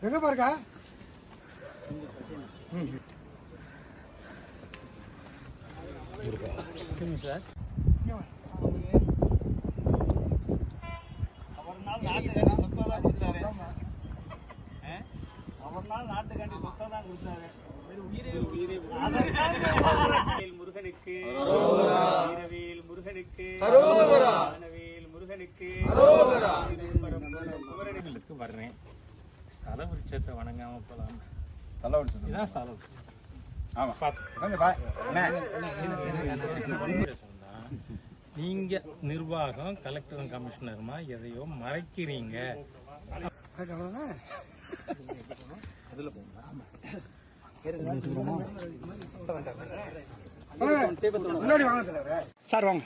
எங்க பாருக்கா சார் அவர் நாள் நாட்டுக்காண்டி சொத்தை தான் கொடுத்தாரு. முருகனுக்கு வீரவேல் முருகனுக்கு முருகனுக்கு குமரனுக்கு வர்றேன். ஸ்தல விருட்சத்தை வணங்காம போலாம். ஸ்தல விருட்சம் இதான் ஸ்தல விருட்சம். நீங்க நிர்வாகம் கலெக்டரும் கமிஷனருமா எதையோ மறைக்கிறீங்க. சார் வாங்க.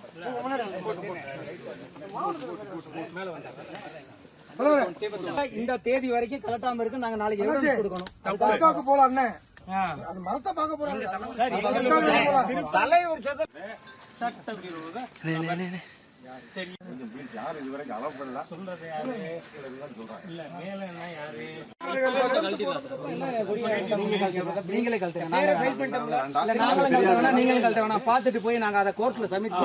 இந்த தேதி வரைக்கும் கலட்டாம இருக்கு. நாங்க நாளைக்கு எவிடன்ஸ் கொடுக்கணும். போலாம் மரத்தை பார்க்க போறாங்க. சட்டவிரோத யாரு இதுவரைக்கும் அளவுல சொல்றது யாரு இல்ல மேல என்ன யாரு நீங்களே கழட்டுங்க. நீங்களே கழட்ட வேணாம். பார்த்துட்டு போய் நாங்க அதை கோர்ட்ல சப்மிட்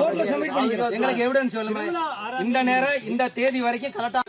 பண்ணிக்கிறோம். எங்களுக்கு எவிடன்ஸ் வேணும். இந்த நேரம் இந்த தேதி வரைக்கும் கலட்டா